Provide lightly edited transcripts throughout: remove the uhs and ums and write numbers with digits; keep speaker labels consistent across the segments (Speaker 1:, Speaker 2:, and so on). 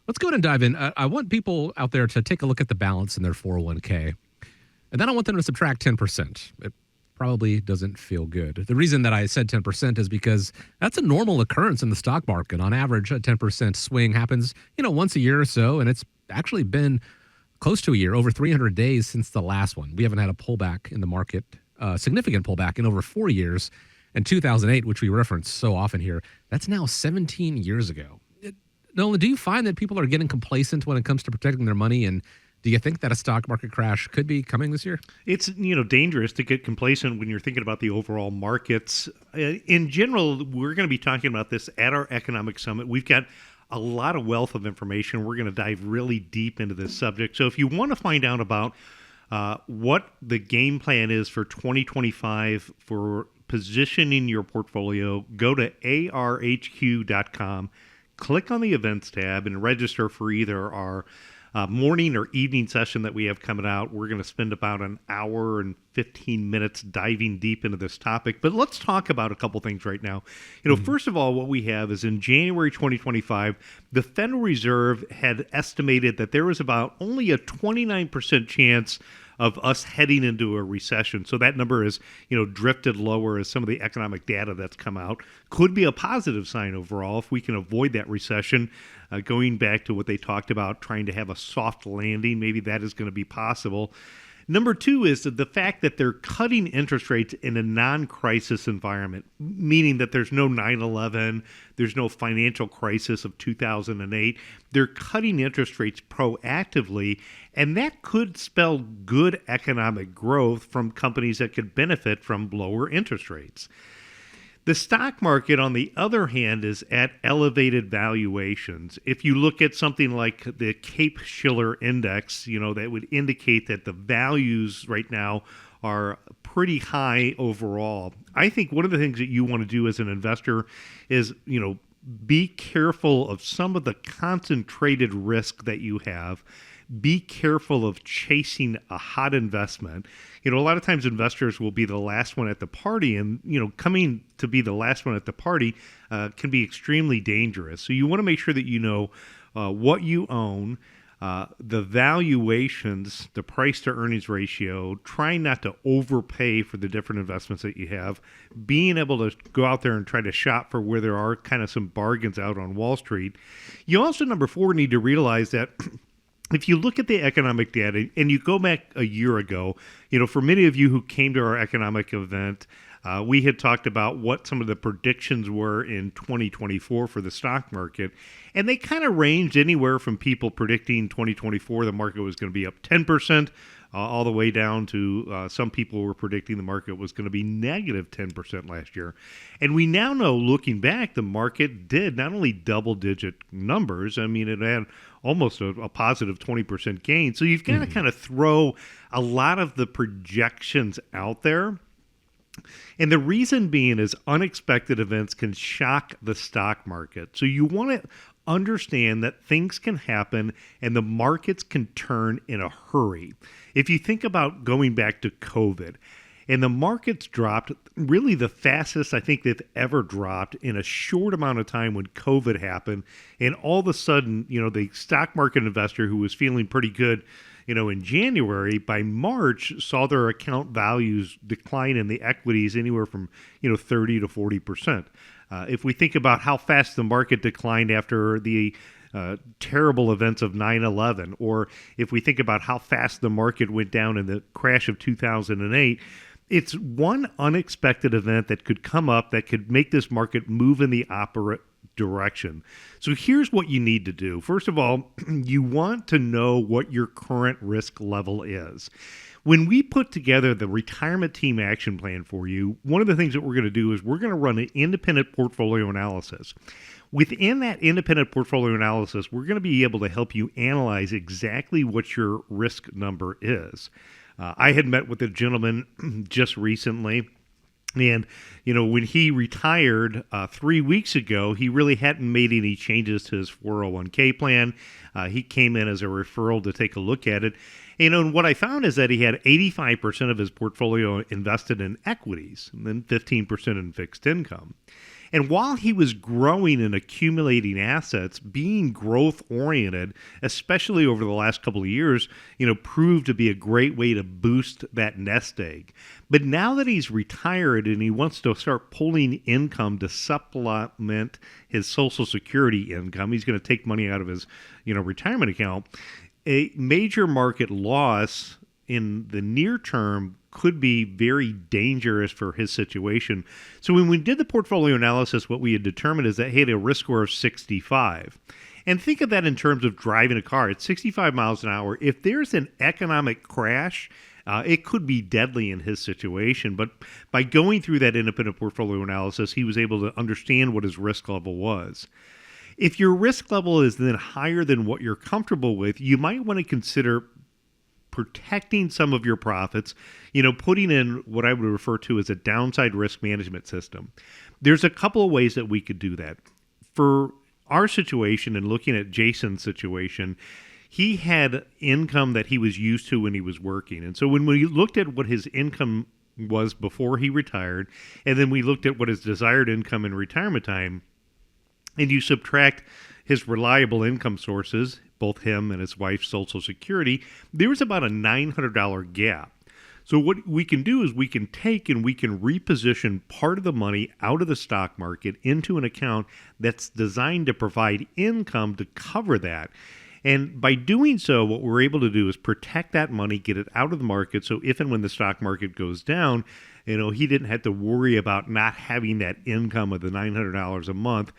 Speaker 1: Let's go ahead and dive in. I want people out there to take a look at the balance in their 401k. And then I want them to subtract 10%. It probably doesn't feel good. The reason that I said 10% is because that's a normal occurrence in the stock market. On average, a 10% swing happens, once a year or so. And it's actually been close to a year, over 300 days since the last one. We haven't had a pullback in the market, significant pullback in over 4 years. In 2008, which we reference so often here, that's now 17 years ago. Nolan, do you find that people are getting complacent when it comes to protecting their money? And do you think that a stock market crash could be coming this year?
Speaker 2: It's dangerous to get complacent when you're thinking about the overall markets. In general, we're going to be talking about this at our economic summit. We've got a lot of wealth of information. We're going to dive really deep into this subject. So if you want to find out about what the game plan is for 2025 for positioning your portfolio, go to arhq.com, click on the events tab, and register for either our morning or evening session that we have coming out. We're going to spend about an hour and 15 minutes diving deep into this topic. But let's talk about a couple things right now. First of all, what we have is in January 2025, the Federal Reserve had estimated that there was about only a 29% chance of us heading into a recession. So that number is, drifted lower as some of the economic data that's come out. Could be a positive sign overall if we can avoid that recession. Going back to what they talked about, trying to have a soft landing, maybe that is going to be possible. Number two is the fact that they're cutting interest rates in a non-crisis environment, meaning that there's no 9/11, there's no financial crisis of 2008. They're cutting interest rates proactively, and that could spell good economic growth from companies that could benefit from lower interest rates. The stock market, on the other hand, is at elevated valuations. If you look at something like the Cape-Shiller Index, that would indicate that the values right now are pretty high overall. I think one of the things that you want to do as an investor is, be careful of some of the concentrated risk that you have. Be careful of chasing a hot investment. A lot of times investors will be the last one at the party, and, coming to be the last one at the party can be extremely dangerous. So you want to make sure that you know what you own, the valuations, the price to earnings ratio, trying not to overpay for the different investments that you have, being able to go out there and try to shop for where there are kind of some bargains out on Wall Street. You also, number four, need to realize that if you look at the economic data and you go back a year ago, for many of you who came to our economic event, we had talked about what some of the predictions were in 2024 for the stock market. And they kind of ranged anywhere from people predicting 2024, the market was going to be up 10%, all the way down to some people were predicting the market was going to be negative 10% last year. And we now know, looking back, the market did not only double-digit numbers, it had almost a positive 20% gain. So you've got to kind of throw a lot of the projections out there. And the reason being is unexpected events can shock the stock market. So you want to understand that things can happen and the markets can turn in a hurry. If you think about going back to COVID, and the markets dropped really the fastest I think they've ever dropped in a short amount of time when COVID happened. And all of a sudden, the stock market investor who was feeling pretty good, in January, by March, saw their account values decline in the equities anywhere from, 30 to 40%. If we think about how fast the market declined after the terrible events of 9/11, or if we think about how fast the market went down in the crash of 2008, it's one unexpected event that could come up that could make this market move in the opposite direction. So here's what you need to do. First of all, you want to know what your current risk level is. When we put together the retirement team action plan for you, one of the things that we're going to do is we're going to run an independent portfolio analysis. Within that independent portfolio analysis, we're going to be able to help you analyze exactly what your risk number is. I had met with a gentleman just recently, and, when he retired 3 weeks ago, he really hadn't made any changes to his 401k plan. He came in as a referral to take a look at it. And what I found is that he had 85% of his portfolio invested in equities and then 15% in fixed income. And while he was growing and accumulating assets, being growth oriented, especially over the last couple of years, proved to be a great way to boost that nest egg. But now that he's retired and he wants to start pulling income to supplement his Social Security income, he's going to take money out of his, retirement account. A major market loss in the near term could be very dangerous for his situation. So when we did the portfolio analysis, what we had determined is that he had a risk score of 65. And think of that in terms of driving a car at 65 miles an hour. If there's an economic crash, it could be deadly in his situation. But by going through that independent portfolio analysis, he was able to understand what his risk level was. If your risk level is then higher than what you're comfortable with, you might want to consider protecting some of your profits, putting in what I would refer to as a downside risk management system. There's a couple of ways that we could do that. For our situation and looking at Jason's situation, he had income that he was used to when he was working. And so when we looked at what his income was before he retired, and then we looked at what his desired income in retirement time, and you subtract his reliable income sources, both him and his wife's Social Security, there was about a $900 gap. So what we can do is we can take and we can reposition part of the money out of the stock market into an account that's designed to provide income to cover that. And by doing so, what we're able to do is protect that money, get it out of the market, so if and when the stock market goes down, he didn't have to worry about not having that income of the $900 a month.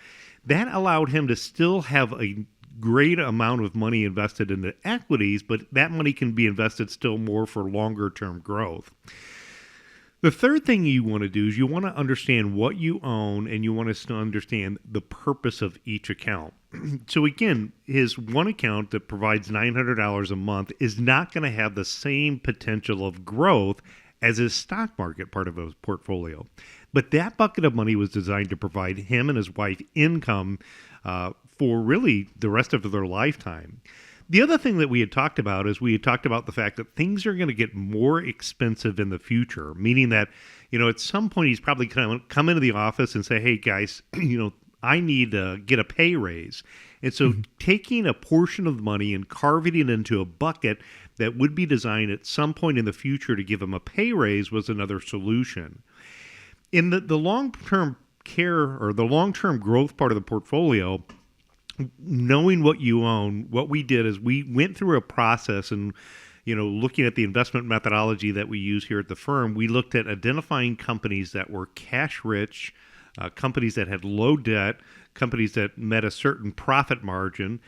Speaker 2: That allowed him to still have a great amount of money invested in the equities, but that money can be invested still more for longer term growth. The third thing you want to do is you want to understand what you own, and you want to understand the purpose of each account. So again, his one account that provides $900 a month is not going to have the same potential of growth as his stock market part of his portfolio. But that bucket of money was designed to provide him and his wife income for really the rest of their lifetime. The other thing that we had talked about is we had talked about the fact that things are going to get more expensive in the future, meaning that, at some point he's probably going to come into the office and say, hey, guys, I need to get a pay raise. And so taking a portion of the money and carving it into a bucket that would be designed at some point in the future to give him a pay raise was another solution. In the long-term care or the long-term growth part of the portfolio, knowing what you own, what we did is we went through a process and, looking at the investment methodology that we use here at the firm, we looked at identifying companies that were cash rich, companies that had low debt, companies that met a certain profit margin,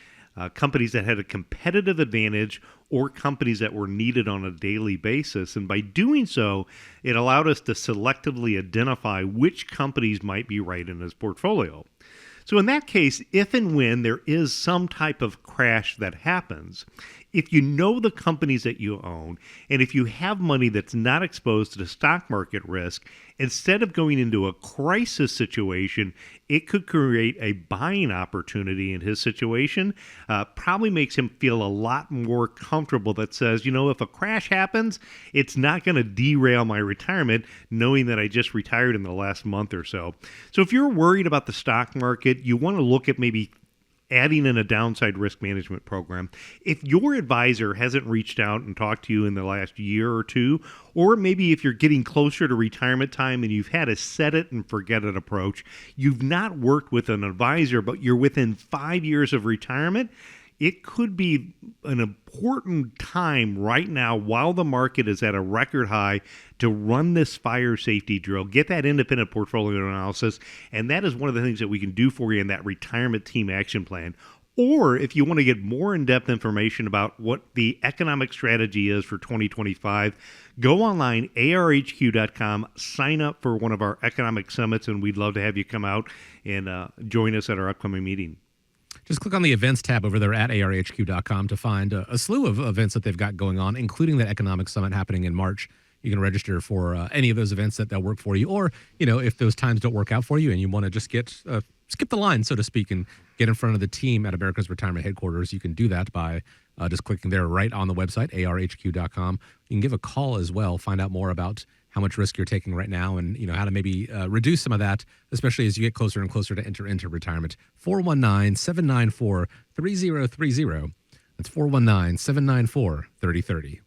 Speaker 2: companies that had a competitive advantage, or companies that were needed on a daily basis. And by doing so, it allowed us to selectively identify which companies might be right in his portfolio. So in that case, if and when there is some type of crash that happens, if you know the companies that you own, and if you have money that's not exposed to the stock market risk, instead of going into a crisis situation, it could create a buying opportunity in his situation. Probably makes him feel a lot more comfortable that says, if a crash happens, it's not going to derail my retirement, knowing that I just retired in the last month or so. So if you're worried about the stock market, you want to look at maybe adding in a downside risk management program. If your advisor hasn't reached out and talked to you in the last year or two, or maybe if you're getting closer to retirement time and you've had a set it and forget it approach, you've not worked with an advisor, but you're within 5 years of retirement, it could be an important time right now while the market is at a record high to run this fire safety drill, get that independent portfolio analysis, and that is one of the things that we can do for you in that retirement team action plan. Or if you want to get more in-depth information about what the economic strategy is for 2025, go online, arhq.com, sign up for one of our economic summits, and we'd love to have you come out and join us at our upcoming meeting.
Speaker 1: Just click on the events tab over there at arhq.com to find a slew of events that they've got going on, including that economic summit happening in March. You can register for any of those events that work for you, or if those times don't work out for you and you want to just get skip the line, so to speak, and get in front of the team at America's Retirement Headquarters, you can do that by just clicking there right on the website, arhq.com. You can give a call as well, find out more about how much risk you're taking right now and, how to maybe reduce some of that, especially as you get closer and closer to enter into retirement. 419-794-3030. That's 419-794-3030.